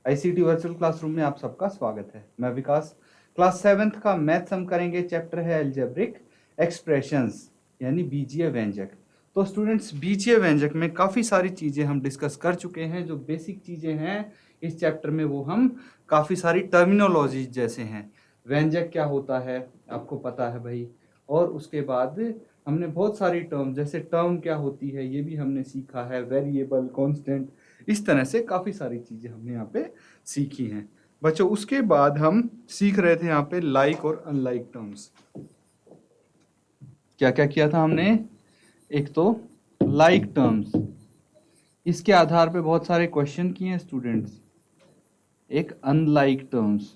ICT virtual classroom में आप सबका स्वागत है। मैं विकास। क्लास 7th का मैथ्स हम करेंगे। चैप्टर है एल्जेब्रिक एक्सप्रेशंस यानी बीजीय व्यंजक। तो स्टूडेंट्स, बीजीय व्यंजक में काफ़ी सारी चीज़ें हम डिस्कस कर चुके हैं। जो बेसिक चीज़ें हैं इस चैप्टर में वो हम काफ़ी सारी टर्मिनोलॉजी जैसे हैं, व्यंजक क्या होता है आपको पता है भाई, और उसके बाद हमने बहुत सारी टर्म, जैसे टर्म क्या होती है ये भी हमने सीखा है, वेरिएबल, कांस्टेंट, इस तरह से काफ़ी सारी चीज़ें हमने यहाँ पे सीखी हैं बच्चों। उसके बाद हम सीख रहे थे यहाँ पे लाइक और अनलाइक टर्म्स। क्या क्या किया था हमने? एक तो लाइक टर्म्स, इसके आधार पे बहुत सारे क्वेश्चन किए हैं स्टूडेंट्स। एक अनलाइक टर्म्स,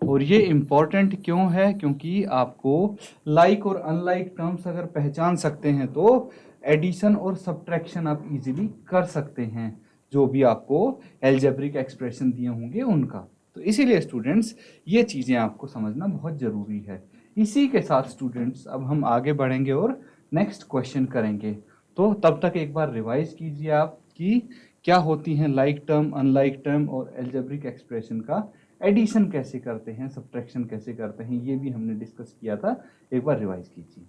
और ये इम्पॉर्टेंट क्यों है? क्योंकि आपको लाइक और अनलाइक टर्म्स अगर पहचान सकते हैं तो एडिशन और सब्ट्रैक्शन आप इजीली कर सकते हैं, जो भी आपको एल्जेब्रिक एक्सप्रेशन दिए होंगे उनका। तो इसीलिए स्टूडेंट्स ये चीज़ें आपको समझना बहुत ज़रूरी है। इसी के साथ स्टूडेंट्स अब हम आगे बढ़ेंगे और नेक्स्ट क्वेश्चन करेंगे। तो तब तक एक बार रिवाइज कीजिए आप कि क्या होती हैं लाइक टर्म, अनलाइक टर्म, और एल्जेब्रिक एक्सप्रेशन का एडिशन कैसे करते हैं, सब्ट्रैक्शन कैसे करते हैं, ये भी हमने डिस्कस किया था। एक बार रिवाइज कीजिए।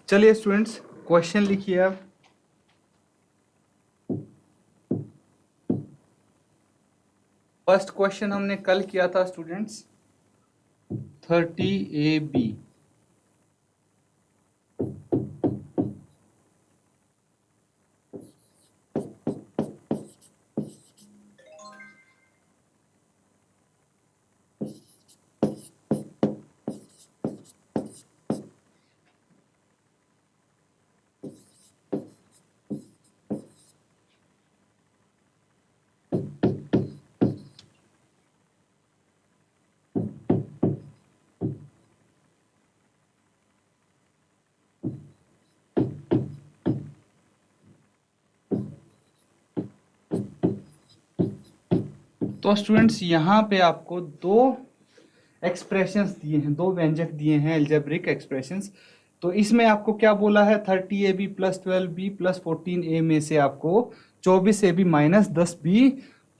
चलिए स्टूडेंट्स, क्वेश्चन लिखिए आप। फर्स्ट क्वेश्चन हमने कल किया था स्टूडेंट्स, 30AB। तो स्टूडेंट्स यहाँ पे आपको दो एक्सप्रेशंस दिए हैं, दो व्यंजक दिए हैं एल्जेब्रिक एक्सप्रेशंस। तो इसमें आपको क्या बोला है? 30AB plus 12B plus 14A में से आपको 24AB minus 10B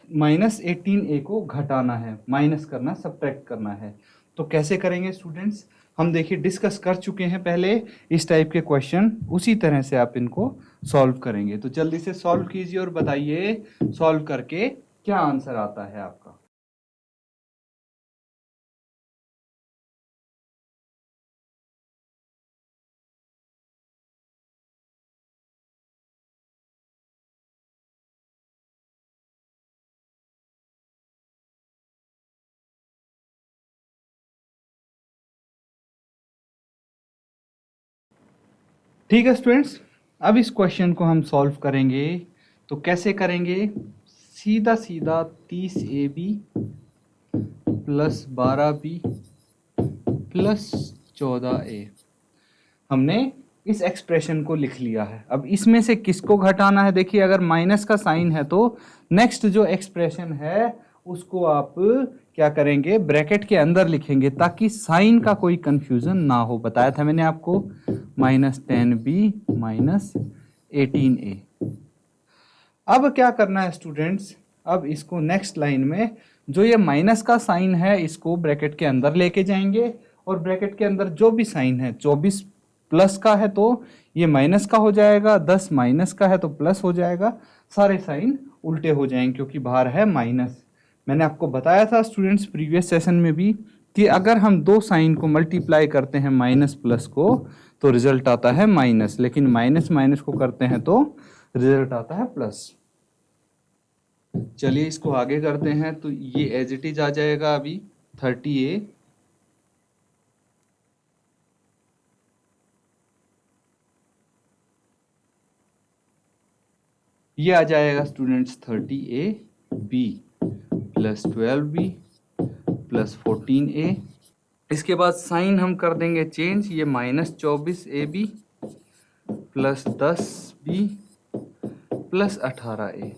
minus 18A को घटाना है, माइनस करना, सब्ट्रैक्ट करना है। तो कैसे करेंगे स्टूडेंट्स? हम देखिए डिस्कस कर चुके हैं पहले इस टाइप के क्वेश्चन, उसी तरह से आप इनको सॉल्व करेंगे। तो जल्दी से सॉल्व कीजिए और बताइए सॉल्व करके क्या आंसर आता है आपका। ठीक है स्टूडेंट्स, अब इस क्वेश्चन को हम सॉल्व करेंगे। तो कैसे करेंगे? सीधा सीधा 30AB plus 12B plus 14A, हमने इस एक्सप्रेशन को लिख लिया है। अब इसमें से किसको घटाना है? देखिए, अगर माइनस का साइन है तो नेक्स्ट जो एक्सप्रेशन है उसको आप क्या करेंगे? ब्रैकेट के अंदर लिखेंगे ताकि साइन का कोई कंफ्यूजन ना हो। बताया था मैंने आपको, -10B माइनस 18A। अब क्या करना है स्टूडेंट्स? अब इसको नेक्स्ट लाइन में जो ये माइनस का साइन है इसको ब्रैकेट के अंदर लेके जाएंगे, और ब्रैकेट के अंदर जो भी साइन है, 24 प्लस का है तो ये माइनस का हो जाएगा, 10 माइनस का है तो प्लस हो जाएगा। सारे साइन उल्टे हो जाएंगे क्योंकि बाहर है माइनस। मैंने आपको बताया था स्टूडेंट्स प्रीवियस सेशन में भी कि अगर हम दो साइन को मल्टीप्लाई करते हैं माइनस प्लस को तो रिजल्ट आता है माइनस, लेकिन माइनस माइनस को करते हैं तो रिजल्ट आता है प्लस। चलिए इसको आगे करते हैं। तो ये एज इट इज आ जाएगा अभी 30A ये आ जाएगा students 30AB plus 12B plus 14A। इसके बाद साइन हम कर देंगे चेंज, ये -24AB plus 10b plus 18a।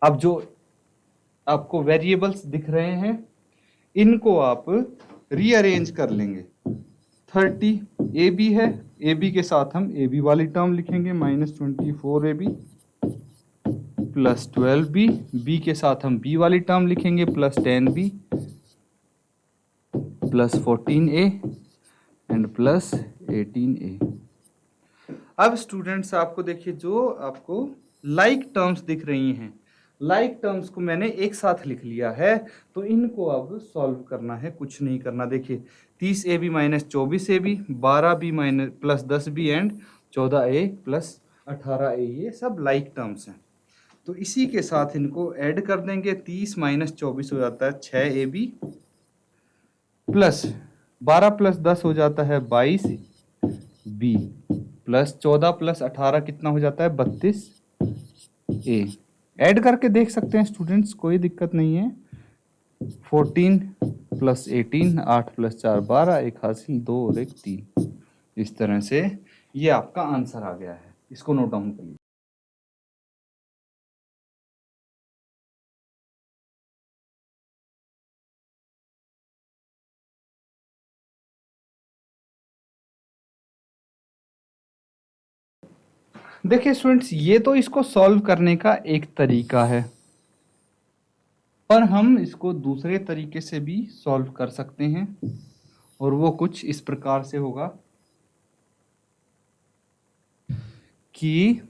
अब जो आपको वेरिएबल्स दिख रहे हैं इनको आप रीअरेंज कर लेंगे। 30 ए बी है, ए बी के साथ हम ए बी वाली टर्म लिखेंगे -24ab प्लस 12b, बी के साथ हम बी वाली टर्म लिखेंगे plus 10b plus 14a and plus 18a। अब स्टूडेंट्स आपको देखिए जो आपको लाइक टर्म्स दिख रही हैं, लाइक टर्म्स को मैंने एक साथ लिख लिया है, तो इनको अब सॉल्व करना है, कुछ नहीं करना। देखिए 30ab minus 24ab, 12b minus plus 10b and 14a plus 18a, ये सब लाइक टर्म्स हैं। तो इसी के साथ इनको ऐड कर देंगे। 30 माइनस 24 हो जाता है 6ab प्लस 12 प्लस 10 हो जाता है 22b प्लस 14 प्लस 18 कितना हो जाता है 32a। ऐड करके देख सकते हैं स्टूडेंट्स, कोई दिक्कत नहीं है। 14 प्लस 18, 8 प्लस 4 12, एक हासिल 2 और एक 3। इस तरह से ये आपका आंसर आ गया है, इसको नोट डाउन कर लीजिए। देखिए स्टूडेंट्स, ये तो इसको सॉल्व करने का एक तरीका है, पर हम इसको दूसरे तरीके से भी सॉल्व कर सकते हैं, और वो कुछ इस प्रकार से होगा कि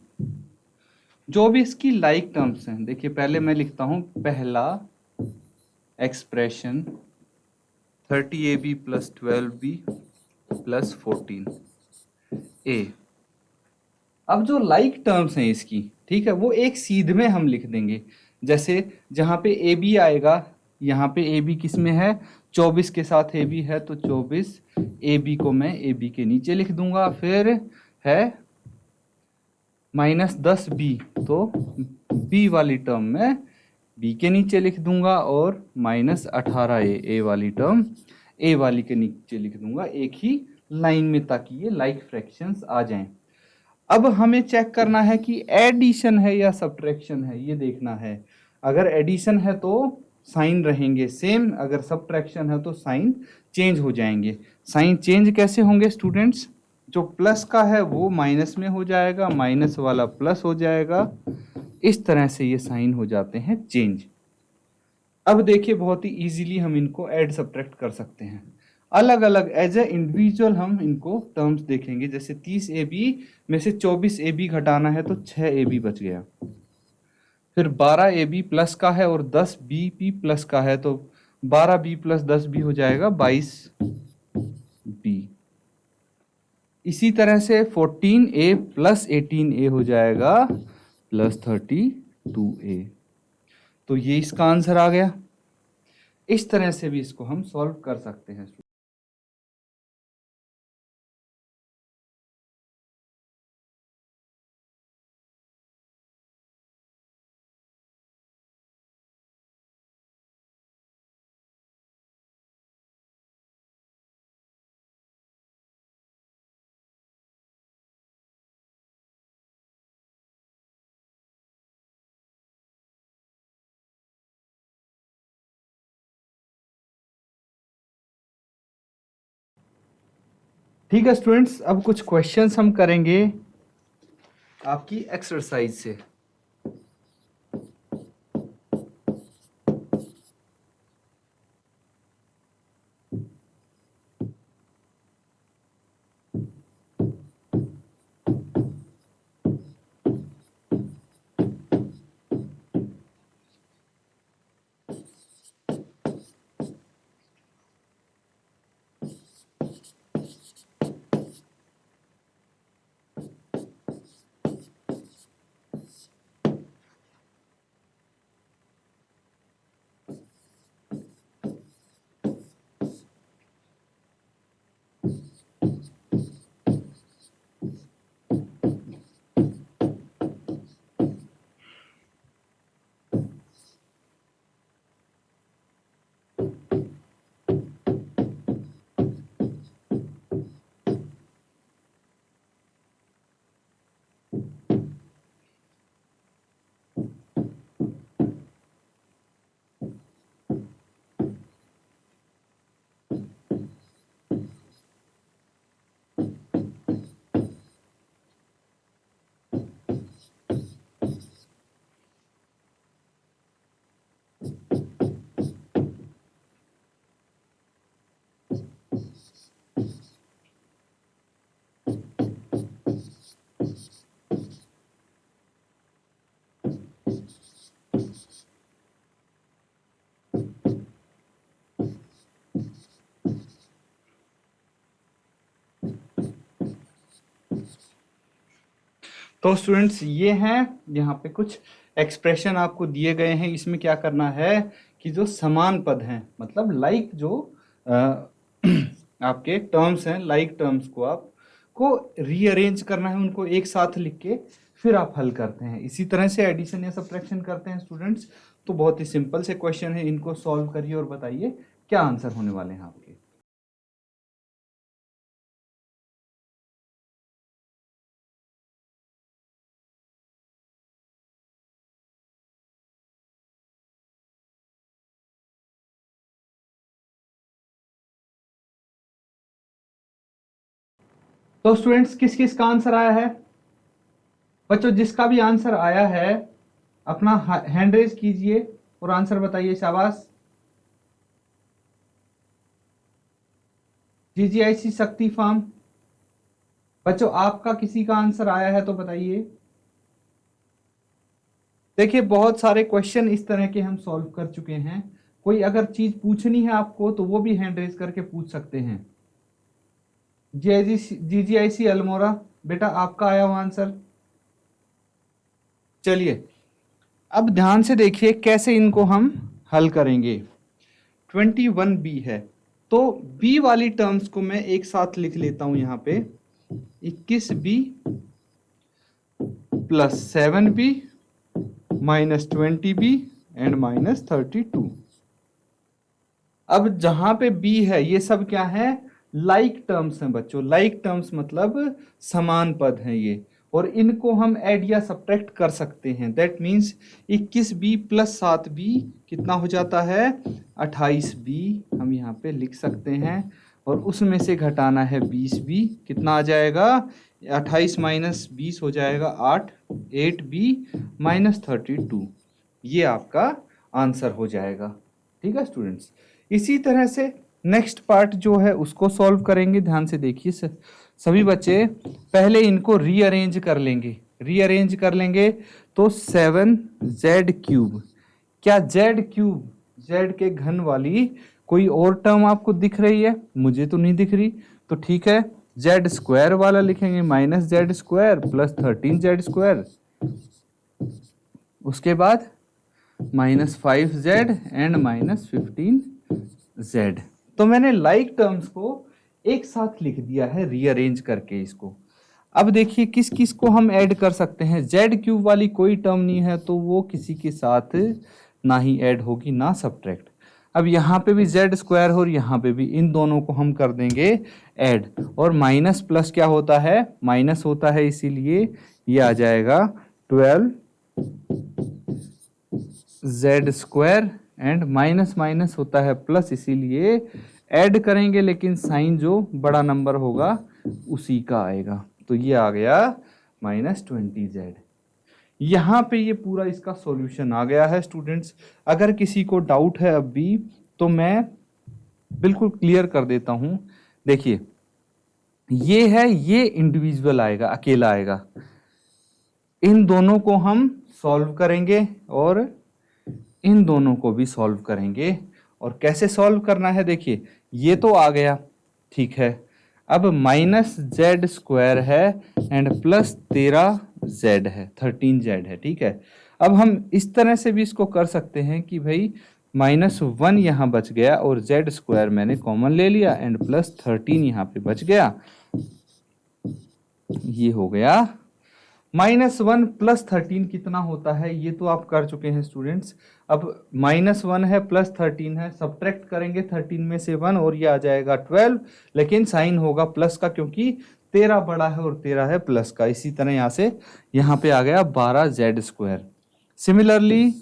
जो भी इसकी लाइक टर्म्स हैं, देखिए पहले मैं लिखता हूं पहला expression 30ab plus 12b plus 14a। अब जो लाइक टर्म्स हैं इसकी, ठीक है, वो एक सीध में हम लिख देंगे। जैसे जहां पे ए बी आएगा, यहाँ पे ए बी किस में है, 24 के साथ ए बी है, तो 24 ए बी को मैं ए बी के नीचे लिख दूंगा। फिर है -10b, तो बी वाली टर्म में बी के नीचे लिख दूंगा, और -18a, ए वाली टर्म ए वाली के नीचे लिख दूंगा, एक ही लाइन में, ताकि ये लाइक फ्रैक्शंस आ जाएं। अब हमें चेक करना है कि एडिशन है या सब्ट्रैक्शन है, ये देखना है। अगर एडिशन है तो साइन रहेंगे सेम, अगर सब्ट्रैक्शन है तो साइन चेंज हो जाएंगे। साइन चेंज कैसे होंगे स्टूडेंट्स, जो प्लस का है वो माइनस में हो जाएगा, माइनस वाला प्लस हो जाएगा, इस तरह से ये साइन हो जाते हैं चेंज। अब देखिए बहुत ही इजीली हम इनको ऐड सब्ट्रैक्ट कर सकते हैं, अलग अलग एज ए इंडिविजुअल हम इनको टर्म्स देखेंगे। जैसे 30ab में से 24ab घटाना है तो 6ab बच गया। फिर 12ab प्लस का है और 10bp प्लस का है, तो 12b प्लस 10b हो जाएगा 22b। इसी तरह से 14a प्लस 18a हो जाएगा प्लस 32a। तो ये इसका आंसर आ गया। इस तरह से भी इसको हम सॉल्व कर सकते हैं। ठीक है स्टूडेंट्स, अब कुछ क्वेश्चंस हम करेंगे आपकी एक्सरसाइज से। तो स्टूडेंट्स ये हैं, यहाँ पे कुछ एक्सप्रेशन आपको दिए गए हैं। इसमें क्या करना है कि जो समान पद हैं, मतलब लाइक जो आपके टर्म्स हैं, लाइक टर्म्स को आपको रीअरेंज करना है, उनको एक साथ लिख के फिर आप हल करते हैं। इसी तरह से एडिशन या सब्ट्रैक्शन करते हैं स्टूडेंट्स। तो बहुत ही सिंपल से क्वेश्चन है, इनको सॉल्व करिए और बताइए क्या आंसर होने वाले हैं आपके। तो स्टूडेंट्स किस किस का आंसर आया है? बच्चों जिसका भी आंसर आया है अपना हैंड रेज कीजिए और आंसर बताइए। शाबाश। जीजीआईसी शक्ति फार्म। बच्चों आपका किसी का आंसर आया है तो बताइए। देखिए बहुत सारे क्वेश्चन इस तरह के हम सॉल्व कर चुके हैं। कोई अगर चीज पूछनी है आपको तो वो भी हैंड रेज करके पूछ सकते हैं। जीजीआईसी अल्मोड़ा, बेटा आपका आया हुआ आंसर। चलिए अब ध्यान से देखिए कैसे इनको हम हल करेंगे। 21B है, तो B वाली टर्म्स को मैं एक साथ लिख लेता हूं यहां पे। 21B plus 7B minus 20B and minus 32। अब जहां पे B है ये सब क्या है? लाइक टर्म्स हैं बच्चों। लाइक टर्म्स मतलब समान पद हैं ये, और इनको हम ऐड या सब्ट्रैक्ट कर सकते हैं। That means 21B plus 7B कितना हो जाता है? 28B हम यहाँ पे लिख सकते हैं। और उसमें से घटाना है 20B, कितना आ जाएगा? 28 माइनस 20 हो जाएगा 8, 8B माइनस 32। ये आपका आंसर हो जाएगा। ठीक है स्टूडेंट्स। इसी तरह से नेक्स्ट पार्ट जो है उसको सॉल्व करेंगे। ध्यान से देखिए सभी बच्चे, पहले इनको रीअरेंज कर लेंगे। रीअरेंज कर लेंगे तो 7Z क्यूब। क्या Z क्यूब, Z के घन वाली कोई और टर्म आपको दिख रही है? मुझे तो नहीं दिख रही। तो ठीक है, Z² वाला लिखेंगे, -Z² प्लस 13Z²। उसके बाद -5Z एंड -15Z। तो मैंने लाइक टर्म्स को एक साथ लिख दिया है रीअरेंज करके इसको। अब देखिए किस किस को हम ऐड कर सकते हैं। Z क्यूब वाली कोई टर्म नहीं है तो वो किसी के साथ ना ही ऐड होगी ना सब्ट्रैक्ट। अब यहाँ पे भी Z² और यहाँ पे भी, इन दोनों को हम कर देंगे ऐड। और माइनस प्लस क्या होता है? माइनस होता है, इसीलिए ये आ जाएगा 12Z² एंड माइनस माइनस होता है प्लस, इसीलिए ऐड करेंगे लेकिन साइन जो बड़ा नंबर होगा उसी का आएगा। तो ये आ गया -20Z। यहाँ पे ये पूरा इसका सॉल्यूशन आ गया है स्टूडेंट्स। अगर किसी को डाउट है अब भी तो मैं बिल्कुल क्लियर कर देता हूँ। देखिए ये है, ये इंडिविजुअल आएगा, अकेला आएगा। इन दोनों को हम सॉल्व करेंगे और इन दोनों को भी सॉल्व करेंगे। और कैसे सॉल्व करना है देखिए, ये तो आ गया, ठीक है। अब -Z² है एंड प्लस 13Z है, 13Z है, ठीक है। अब हम इस तरह से भी इसको कर सकते हैं कि भाई -1 यहाँ बच गया और Z² मैंने कॉमन ले लिया एंड प्लस 13 यहाँ पे बच गया। ये हो गया -1 प्लस 13 कितना होता है ये तो आप कर चुके हैं स्टूडेंट्स। अब -1 है प्लस 13 है, सब्ट्रैक्ट करेंगे 13 में से 1 और ये आ जाएगा 12, लेकिन साइन होगा प्लस का क्योंकि 13 बड़ा है और 13 है प्लस का। इसी तरह यहाँ से यहाँ पे आ गया 12Z²। Similarly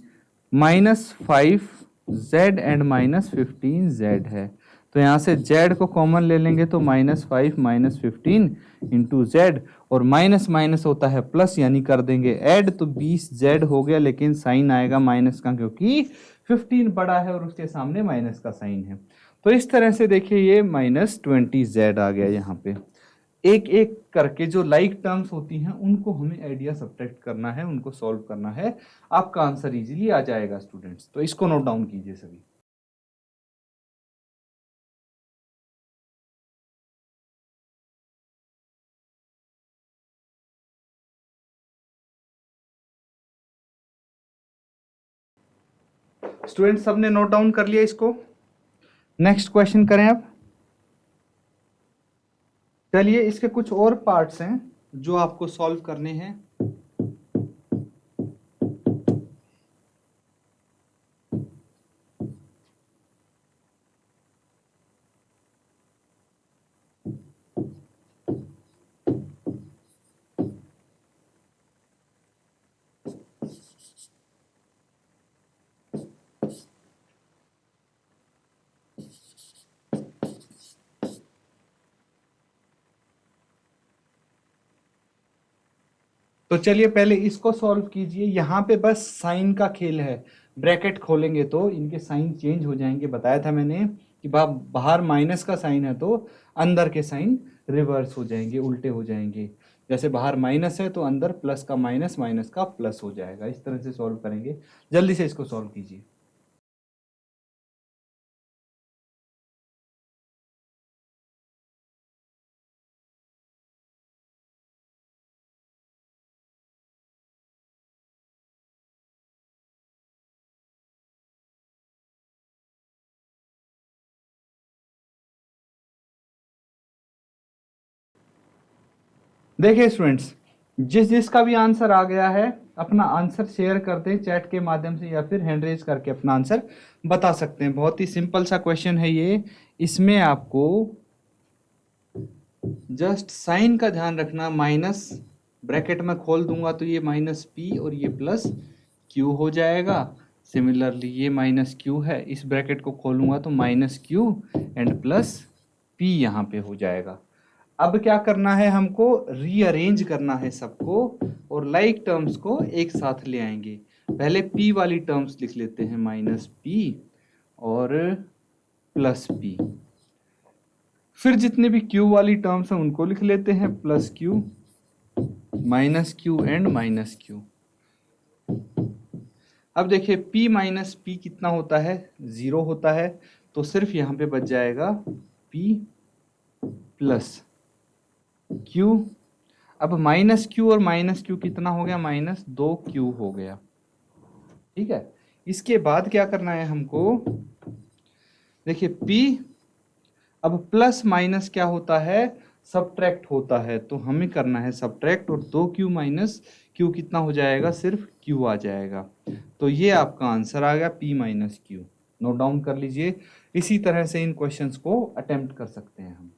-5Z and -15Z है, तो यहाँ से Z को कॉमन ले लेंगे तो -5 -15 इंटू Z, और माइनस माइनस होता है प्लस, यानी कर देंगे ऐड, तो 20Z हो गया, लेकिन साइन आएगा माइनस का क्योंकि 15 बड़ा है और उसके सामने माइनस का साइन है। तो इस तरह से देखिए ये -20Z आ गया। यहाँ पे एक एक करके जो लाइक टर्म्स होती हैं उनको हमें ऐड या सब्ट्रैक्ट करना है, उनको सॉल्व करना है। आपका आंसर इजीली आ जाएगा स्टूडेंट्स। तो इसको नोट डाउन कीजिए सभी। स्टूडेंट सबने नोट डाउन कर लिया इसको? नेक्स्ट क्वेश्चन करें अब। चलिए इसके कुछ और पार्ट्स हैं जो आपको सॉल्व करने हैं। तो चलिए पहले इसको सॉल्व कीजिए। यहाँ पे बस साइन का खेल है। ब्रैकेट खोलेंगे तो इनके साइन चेंज हो जाएंगे। बताया था मैंने कि बाहर माइनस का साइन है तो अंदर के साइन रिवर्स हो जाएंगे, उल्टे हो जाएंगे। जैसे बाहर माइनस है तो अंदर प्लस का माइनस, माइनस का प्लस हो जाएगा। इस तरह से सॉल्व करेंगे। जल्दी से इसको सॉल्व कीजिए। देखिए स्टूडेंट्स, जिसका भी आंसर आ गया है अपना आंसर शेयर कर दें चैट के माध्यम से या फिर हैंड रेज करके अपना आंसर बता सकते हैं। बहुत ही सिंपल सा क्वेश्चन है ये। इसमें आपको जस्ट साइन का ध्यान रखना। माइनस ब्रैकेट में खोल दूंगा तो ये माइनस पी और ये प्लस क्यू हो जाएगा। सिमिलरली ये माइनस क्यू है, इस ब्रैकेट को खोलूंगा तो minus Q and plus P यहाँ पे हो जाएगा। अब क्या करना है, हमको रीअरेंज करना है सबको और लाइक टर्म्स को एक साथ ले आएंगे। पहले p वाली टर्म्स लिख लेते हैं, माइनस p और प्लस p। फिर जितने भी q वाली टर्म्स हैं उनको लिख लेते हैं, plus q, minus q and minus q। अब देखिए p माइनस p कितना होता है, 0 होता है। तो सिर्फ यहाँ पे बच जाएगा p प्लस q। अब माइनस क्यू और माइनस क्यू कितना हो गया, माइनस 2q हो गया। ठीक है। इसके बाद क्या करना है हमको, देखिए p, अब प्लस माइनस क्या होता है, सब्ट्रैक्ट होता है। तो हमें करना है सब्ट्रैक्ट, और 2q माइनस q कितना हो जाएगा, सिर्फ q आ जाएगा। तो ये आपका आंसर आ गया p minus Q. Note down कर लीजिए। इसी तरह से इन क्वेश्चंस को अटेम्प्ट कर सकते हैं हम।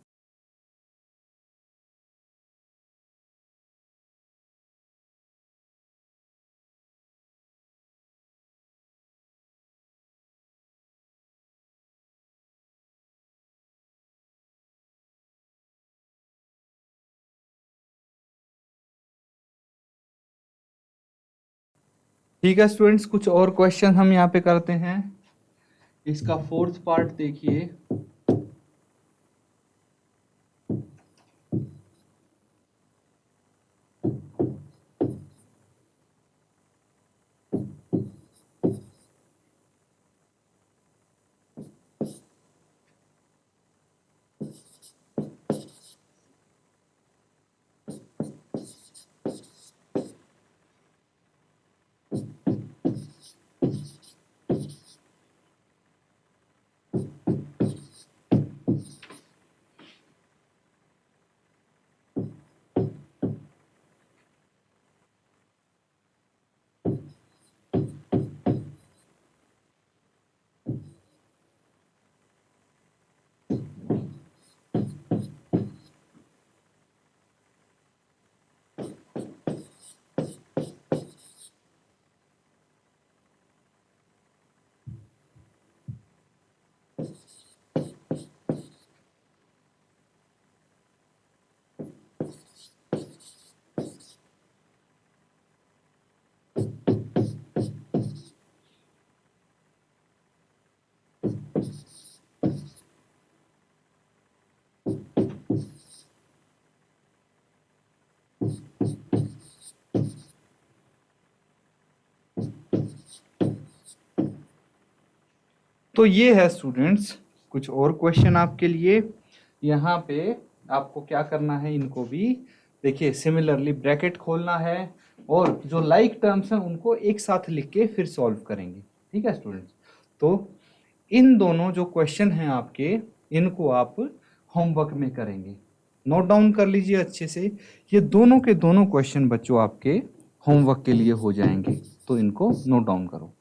ठीक है स्टूडेंट्स, कुछ और क्वेश्चन हम यहाँ पे करते हैं। इसका फोर्थ पार्ट देखिए। तो ये है स्टूडेंट्स कुछ और क्वेश्चन आपके लिए। यहाँ पे आपको क्या करना है, इनको भी देखिए सिमिलरली ब्रैकेट खोलना है और जो लाइक टर्म्स हैं उनको एक साथ लिख के फिर सॉल्व करेंगे। ठीक है स्टूडेंट्स। तो इन दोनों जो क्वेश्चन हैं आपके, इनको आप होमवर्क में करेंगे। नोट डाउन कर लीजिए अच्छे से, ये दोनों के दोनों क्वेश्चन बच्चों आपके होमवर्क के लिए हो जाएंगे, तो इनको नोट डाउन करो।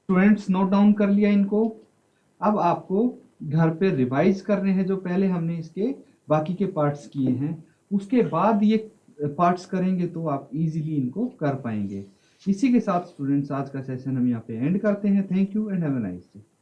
स्टूडेंट्स नोट डाउन कर लिया इनको। अब आपको घर पे रिवाइज करने हैं जो पहले हमने इसके बाकी के पार्ट्स किए हैं, उसके बाद ये पार्ट्स करेंगे तो आप इजीली इनको कर पाएंगे। इसी के साथ स्टूडेंट्स आज का सेशन हम यहाँ पे एंड करते हैं। Thank you and have a nice day.